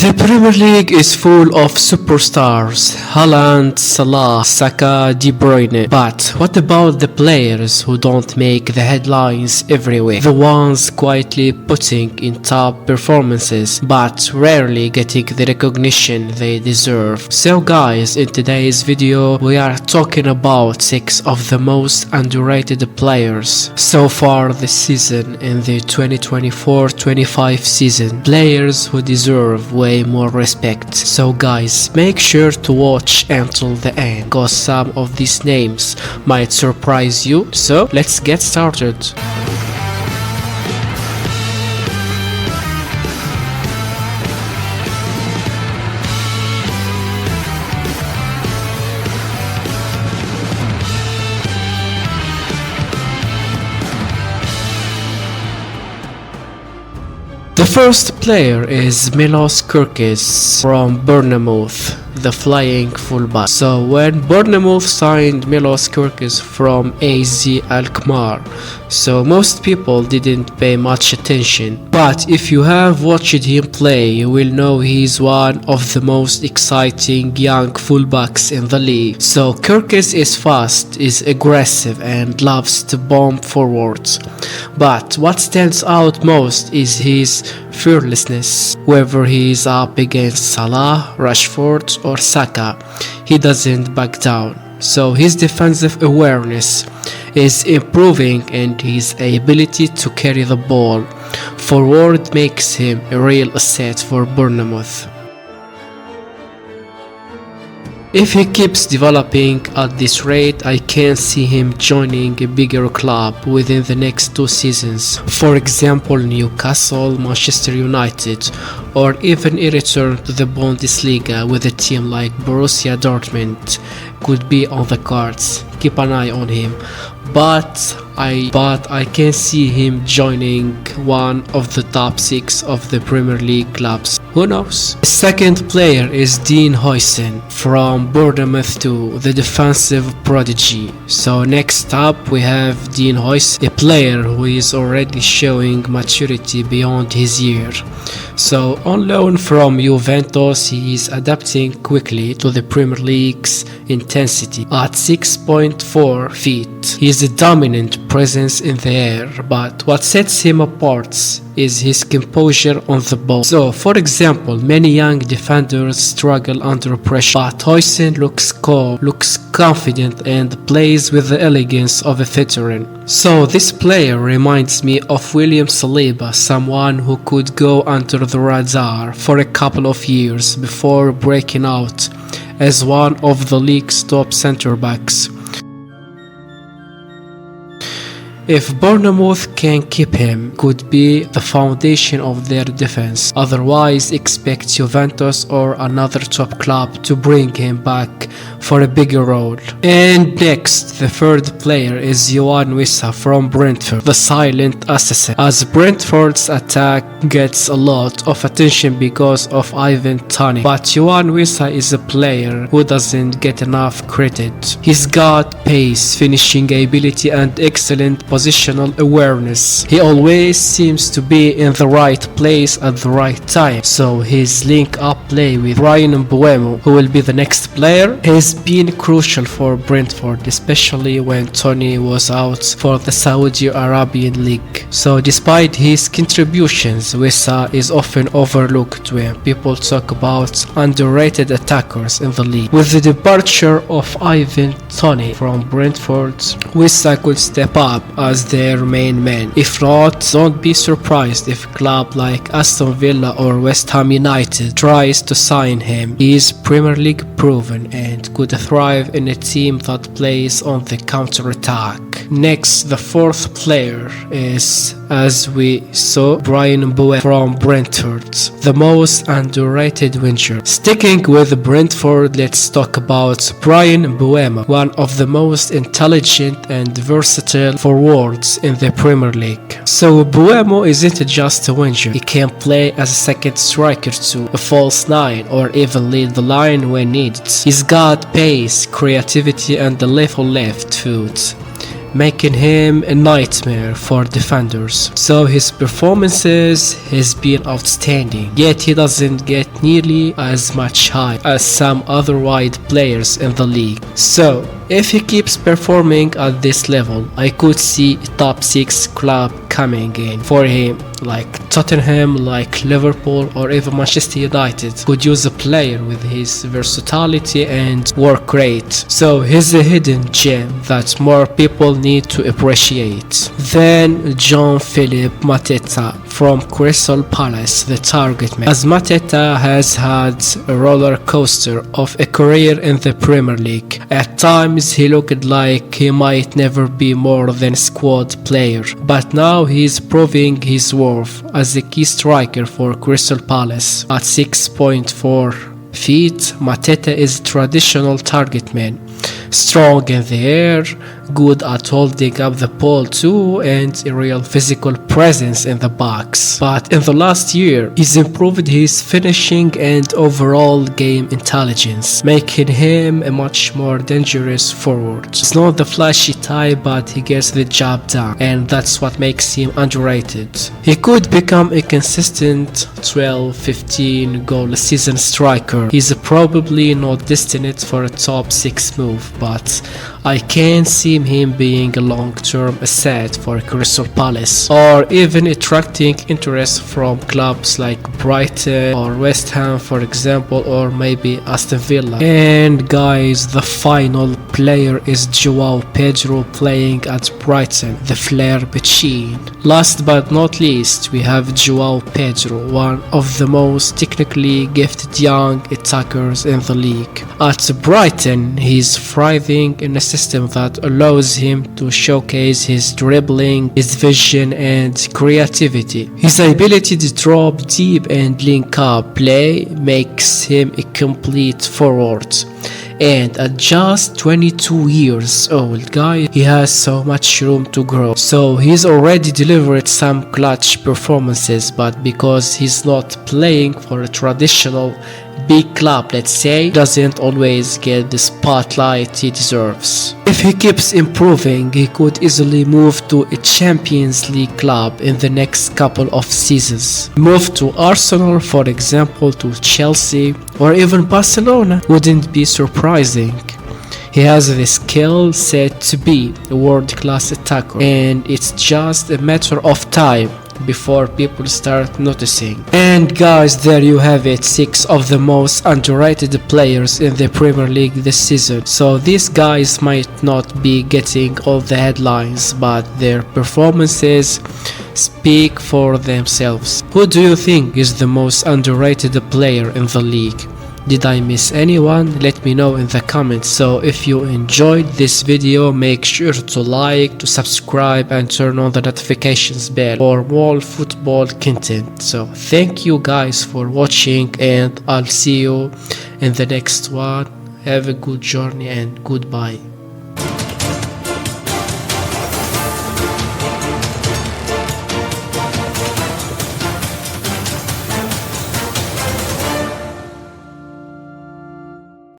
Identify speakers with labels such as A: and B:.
A: The Premier League is full of superstars, Haaland, Salah, Saka, De Bruyne. But what about the players who don't make the headlines every week? The ones quietly putting in top performances, but rarely getting the recognition they deserve. So guys, in today's video, we are talking about 6 of the most underrated players so far this season in the 2024-25 season. Players who deserve way more respect. So guys, make sure to watch until the end, cause some of these names might surprise you. So let's get started. The first player is Milos Kerkez from Bournemouth, the flying fullback. So when Bournemouth signed Milos Kerkez from AZ Alkmaar, so most people didn't pay much attention. But if you have watched him play, you will know he's one of the most exciting young fullbacks in the league. So Kerkez is fast, is aggressive and loves to bomb forwards. But what stands out most is his fearlessness. Whether he is up against Salah, Rashford or Saka, he doesn't back down. So his defensive awareness is improving and his ability to carry the ball forward makes him a real asset for Bournemouth. If he keeps developing at this rate, I can see him joining a bigger club within the next 2 seasons. For example, Newcastle, Manchester United, or even a return to the Bundesliga with a team like Borussia Dortmund could be on the cards. Keep an eye on him. But I can see him joining one of the top 6 of the Premier League clubs. Who knows? The second player is Huijsen from Bournemouth 2, the defensive prodigy. So next up we have Huijsen, a player who is already showing maturity beyond his year. So on loan from Juventus, he is adapting quickly to the Premier League's intensity. At 6.4 feet, he is a dominant presence in the air, but what sets him apart is his composure on the ball. So for example, many young defenders struggle under pressure, but Huijsen looks calm, looks confident and plays with the elegance of a veteran. So this player reminds me of William Saliba, someone who could go under the radar for a couple of years before breaking out as one of the league's top centre backs. If Bournemouth can keep him, could be the foundation of their defense. Otherwise, expect Juventus or another top club to bring him back for a bigger role. And next, the third player is Yoane Wissa from Brentford, the silent assassin. As Brentford's attack gets a lot of attention because of Ivan Toney, but Yoane Wissa is a player who doesn't get enough credit. He's got pace, finishing ability and excellent positional awareness. He always seems to be in the right place at the right time. So his link-up play with Bryan Mbeumo, who will be the next player, has been crucial for Brentford, especially when Toney was out for the Saudi Arabian League. So despite his contributions, Wissa is often overlooked when people talk about underrated attackers in the league. With the departure of Ivan Toney from Brentford, Wissa could step up as their main man. If not, don't be surprised if a club like Aston Villa or West Ham United tries to sign him. He is Premier League proven and could thrive in a team that plays on the counter-attack. Next, the fourth player is, as we saw, Bryan Mbeumo from Brentford, the most underrated winger. Sticking with Brentford, let's talk about Bryan Mbeumo, one of the most intelligent and versatile forwards in the Premier League. So Mbeumo isn't just a winger, he can play as a second striker too, a false nine, or even lead the line when needed. He's got pace, creativity and a left foot. making him a nightmare for defenders. So his performances has been outstanding, yet he doesn't get nearly as much hype as some other wide players in the league. So if he keeps performing at this level, I could see a top 6 club coming in for him, like Tottenham, like Liverpool, or even Manchester United could use a player with his versatility and work rate. So he's a hidden gem that more people need to appreciate. Then Jean-Philippe Mateta from Crystal Palace, the target man, as Mateta has had a roller coaster of a career in the Premier League. At times he looked like he might never be more than a squad player, but now he's proving his worth as a key striker for Crystal Palace. At 6.4 feet, Mateta is a traditional target man, strong in the air, good at holding up the ball too, and a real physical presence in the box. But in the last year, he's improved his finishing and overall game intelligence, making him a much more dangerous forward. He's not the flashy type, but he gets the job done, and that's what makes him underrated. He could become a consistent 12-15 goal a season striker. He's probably not destined for a top 6 move, but I can see him being a long-term asset for Crystal Palace, or even attracting interest from clubs like Brighton or West Ham, for example, or maybe Aston Villa. And guys, the final player is Joao Pedro playing at Brighton, the Flair machine. Last but not least, we have Joao Pedro, one of the most technically gifted young attackers in the league. At Brighton, he's thriving in a system that allows him to showcase his dribbling, his vision and creativity. His ability to drop deep and link up play makes him a complete forward. And at just 22 years old, guys, he has so much room to grow. So he's already delivered some clutch performances, but because he's not playing for a traditional big club, let's say, doesn't always get the spotlight he deserves. If he keeps improving, he could easily move to a Champions League club in the next couple of seasons. Move to Arsenal, for example, to Chelsea, or even Barcelona wouldn't be surprising. He has the skill set to be a world-class attacker, and it's just a matter of time before people start noticing. And guys, there you have it, 6 of the most underrated players in the Premier League this season. So these guys might not be getting all the headlines, but their performances speak for themselves. Who do you think is the most underrated player in the league? Did I miss anyone? Let me know in the comments. So if you enjoyed this video, make sure to like, to subscribe and turn on the notifications bell for more football content. So thank you guys for watching, and I'll see you in the next one. Have a good journey and goodbye.